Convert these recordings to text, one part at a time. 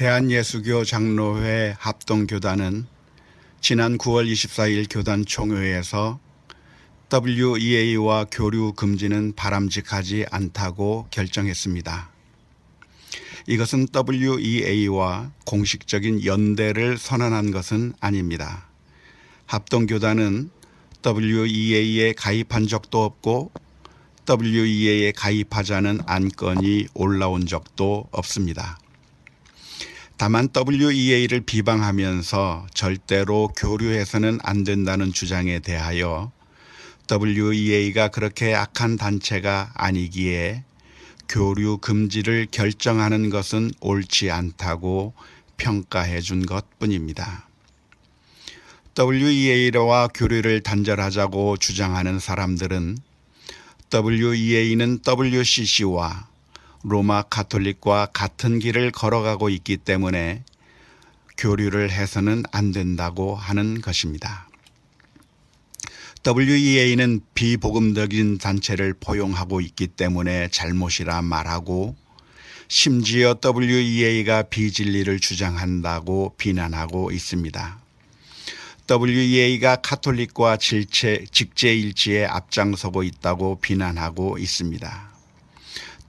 대한예수교 장로회 합동교단은 지난 9월 24일 교단 총회에서 WEA와 교류 금지는 바람직하지 않다고 결정했습니다. 이것은 WEA와 공식적인 연대를 선언한 것은 아닙니다. 합동교단은 WEA에 가입한 적도 없고 WEA에 가입하자는 안건이 올라온 적도 없습니다. 다만 WEA를 비방하면서 절대로 교류해서는 안 된다는 주장에 대하여 WEA가 그렇게 악한 단체가 아니기에 교류 금지를 결정하는 것은 옳지 않다고 평가해 준 것뿐입니다. WEA와 교류를 단절하자고 주장하는 사람들은 WEA는 WCC와 로마 가톨릭과 같은 길을 걸어가고 있기 때문에 교류를 해서는 안 된다고 하는 것입니다. WEA는 비복음적인 단체를 포용하고 있기 때문에 잘못이라 말하고 심지어 WEA가 비진리를 주장한다고 비난하고 있습니다. WEA가 카톨릭과 직제일치에 앞장서고 있다고 비난하고 있습니다.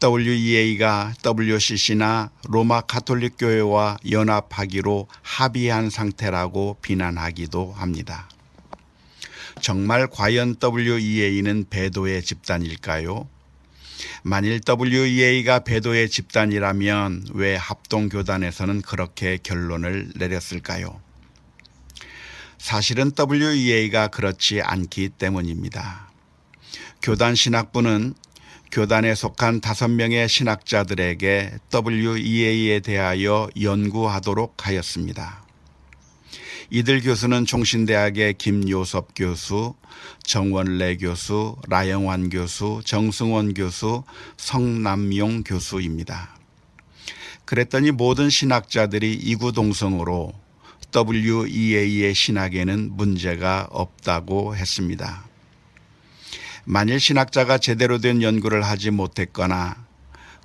WEA가 WCC나 로마 가톨릭 교회와 연합하기로 합의한 상태라고 비난하기도 합니다. 정말 과연 WEA는 배도의 집단일까요? 만일 WEA가 배도의 집단이라면 왜 합동교단에서는 그렇게 결론을 내렸을까요? 사실은 WEA가 그렇지 않기 때문입니다. 교단 신학부는 교단에 속한 5명의 신학자들에게 WEA에 대하여 연구하도록 하였습니다. 이들 교수는 종신대학의 김요섭 교수, 정원래 교수, 라영환 교수, 정승원 교수, 성남용 교수입니다. 그랬더니 모든 신학자들이 이구동성으로 WEA의 신학에는 문제가 없다고 했습니다. 만일 신학자가 제대로 된 연구를 하지 못했거나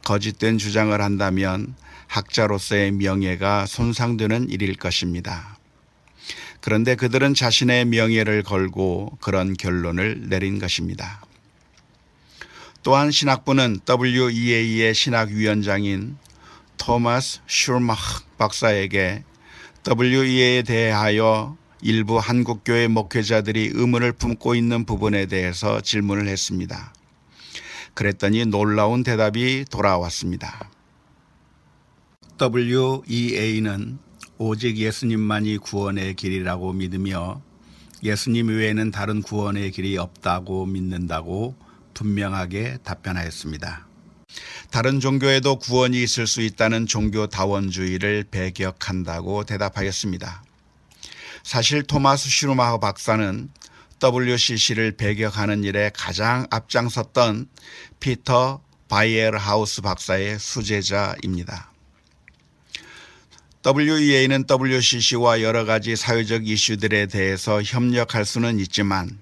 거짓된 주장을 한다면 학자로서의 명예가 손상되는 일일 것입니다. 그런데 그들은 자신의 명예를 걸고 그런 결론을 내린 것입니다. 또한 신학부는 WEA의 신학위원장인 토마스 슈르마흐 박사에게 WEA에 대하여 일부 한국교회 목회자들이 의문을 품고 있는 부분에 대해서 질문을 했습니다. 그랬더니 놀라운 대답이 돌아왔습니다. WEA는 오직 예수님만이 구원의 길이라고 믿으며 예수님 외에는 다른 구원의 길이 없다고 믿는다고 분명하게 답변하였습니다. 다른 종교에도 구원이 있을 수 있다는 종교다원주의를 배격한다고 대답하였습니다. 사실 토마스 슈르마흐 박사는 WCC를 배격하는 일에 가장 앞장섰던 피터 바이에르하우스 박사의 수제자입니다. WEA는 WCC와 여러 가지 사회적 이슈들에 대해서 협력할 수는 있지만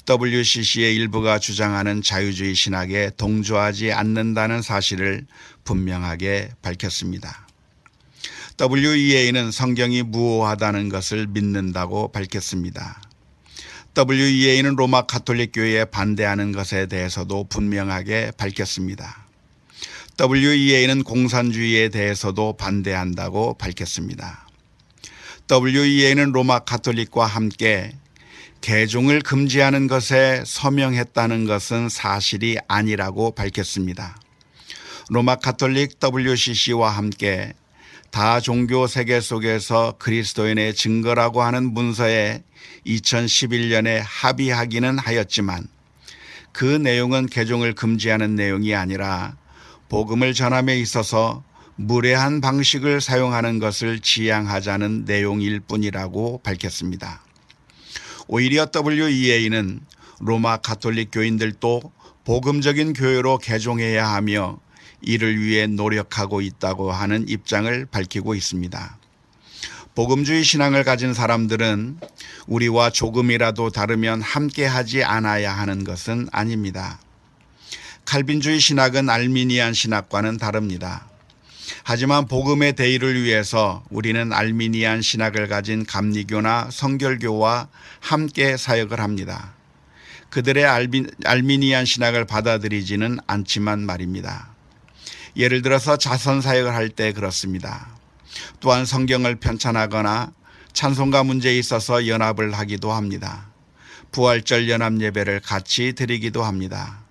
WCC의 일부가 주장하는 자유주의 신학에 동조하지 않는다는 사실을 분명하게 밝혔습니다. WEA는 성경이 무오하다는 것을 믿는다고 밝혔습니다. WEA는 로마 가톨릭 교회에 반대하는 것에 대해서도 분명하게 밝혔습니다. WEA는 공산주의에 대해서도 반대한다고 밝혔습니다. WEA는 로마 가톨릭과 함께 개종을 금지하는 것에 서명했다는 것은 사실이 아니라고 밝혔습니다. 로마 가톨릭 WCC와 함께 다종교 세계 속에서 그리스도인의 증거라고 하는 문서에 2011년에 합의하기는 하였지만 그 내용은 개종을 금지하는 내용이 아니라 복음을 전함에 있어서 무례한 방식을 사용하는 것을 지양하자는 내용일 뿐이라고 밝혔습니다. 오히려 WEA는 로마 가톨릭 교인들도 복음적인 교회로 개종해야 하며 이를 위해 노력하고 있다고 하는 입장을 밝히고 있습니다. 복음주의 신앙을 가진 사람들은 우리와 조금이라도 다르면 함께하지 않아야 하는 것은 아닙니다. 칼빈주의 신학은 알미니안 신학과는 다릅니다. 하지만 복음의 대의를 위해서 우리는 알미니안 신학을 가진 감리교나 성결교와 함께 사역을 합니다. 그들의 알미니안 신학을 받아들이지는 않지만 말입니다. 예를 들어서 자선 사역을 할 때 그렇습니다. 또한 성경을 편찬하거나 찬송가 문제에 있어서 연합을 하기도 합니다. 부활절 연합 예배를 같이 드리기도 합니다.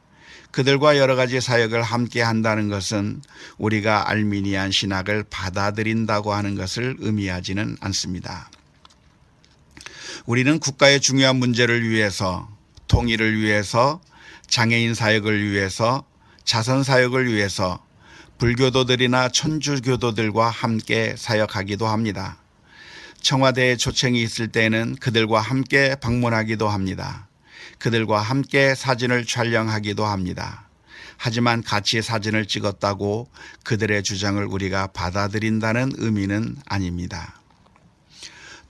그들과 여러 가지 사역을 함께 한다는 것은 우리가 알미니안 신학을 받아들인다고 하는 것을 의미하지는 않습니다. 우리는 국가의 중요한 문제를 위해서, 통일을 위해서, 장애인 사역을 위해서, 자선 사역을 위해서 불교도들이나 천주교도들과 함께 사역하기도 합니다. 청와대에 초청이 있을 때는 그들과 함께 방문하기도 합니다. 그들과 함께 사진을 촬영하기도 합니다. 하지만 같이 사진을 찍었다고 그들의 주장을 우리가 받아들인다는 의미는 아닙니다.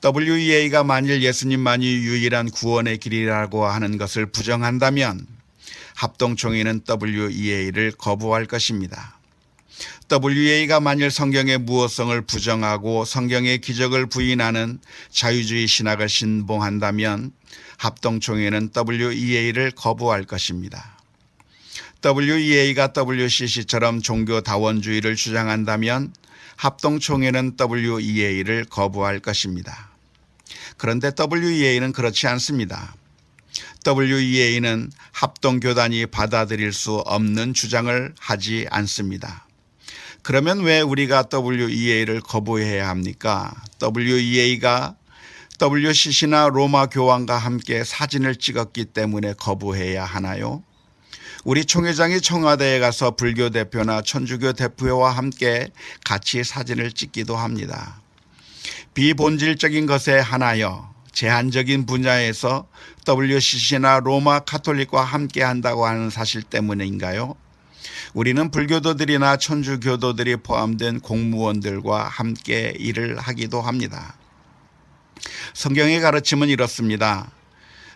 WEA가 만일 예수님만이 유일한 구원의 길이라고 하는 것을 부정한다면 합동총회는 WEA를 거부할 것입니다. WEA가 만일 성경의 무호성을 부정하고 성경의 기적을 부인하는 자유주의 신학을 신봉한다면 합동총회는 WEA를 거부할 것입니다. WEA가 WCC처럼 종교다원주의를 주장한다면 합동총회는 WEA를 거부할 것입니다. 그런데 WEA는 그렇지 않습니다. WEA는 합동교단이 받아들일 수 없는 주장을 하지 않습니다. 그러면 왜 우리가 WEA를 거부해야 합니까? WEA가 WCC나 로마 교황과 함께 사진을 찍었기 때문에 거부해야 하나요? 우리 총회장이 청와대에 가서 불교 대표나 천주교 대표와 함께 같이 사진을 찍기도 합니다. 비본질적인 것에 한하여 제한적인 분야에서 WCC나 로마 카톨릭과 함께 한다고 하는 사실 때문인가요? 우리는 불교도들이나 천주교도들이 포함된 공무원들과 함께 일을 하기도 합니다. 성경의 가르침은 이렇습니다.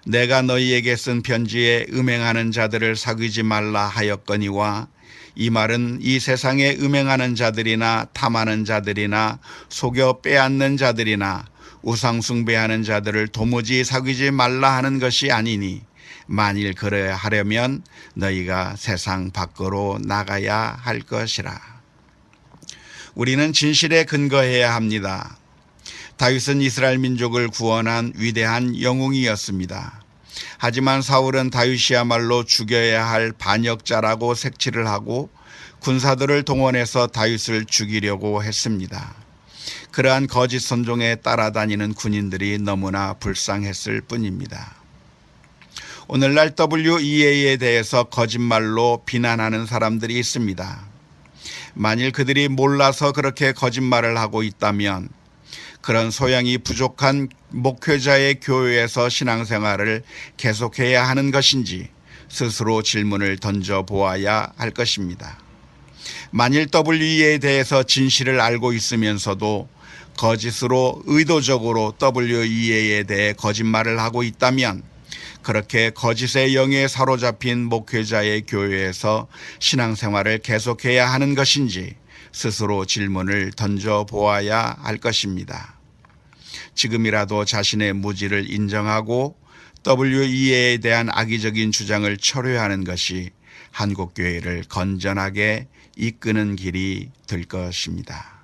내가 너희에게 쓴 편지에 음행하는 자들을 사귀지 말라 하였거니와 이 말은 이 세상에 음행하는 자들이나 탐하는 자들이나 속여 빼앗는 자들이나 우상 숭배하는 자들을 도무지 사귀지 말라 하는 것이 아니니 만일 그래야 하려면 너희가 세상 밖으로 나가야 할 것이라. 우리는 진실에 근거해야 합니다. 다윗은 이스라엘 민족을 구원한 위대한 영웅이었습니다. 하지만 사울은 다윗이야말로 죽여야 할 반역자라고 색칠을 하고 군사들을 동원해서 다윗을 죽이려고 했습니다. 그러한 거짓 선종에 따라다니는 군인들이 너무나 불쌍했을 뿐입니다. 오늘날 WEA에 대해서 거짓말로 비난하는 사람들이 있습니다. 만일 그들이 몰라서 그렇게 거짓말을 하고 있다면 그런 소양이 부족한 목회자의 교회에서 신앙생활을 계속해야 하는 것인지 스스로 질문을 던져보아야 할 것입니다. 만일 WEA에 대해서 진실을 알고 있으면서도 거짓으로 의도적으로 WEA에 대해 거짓말을 하고 있다면 그렇게 거짓의 영에 사로잡힌 목회자의 교회에서 신앙생활을 계속해야 하는 것인지 스스로 질문을 던져보아야 할 것입니다. 지금이라도 자신의 무지를 인정하고 WEA에 대한 악의적인 주장을 철회하는 것이 한국교회를 건전하게 이끄는 길이 될 것입니다.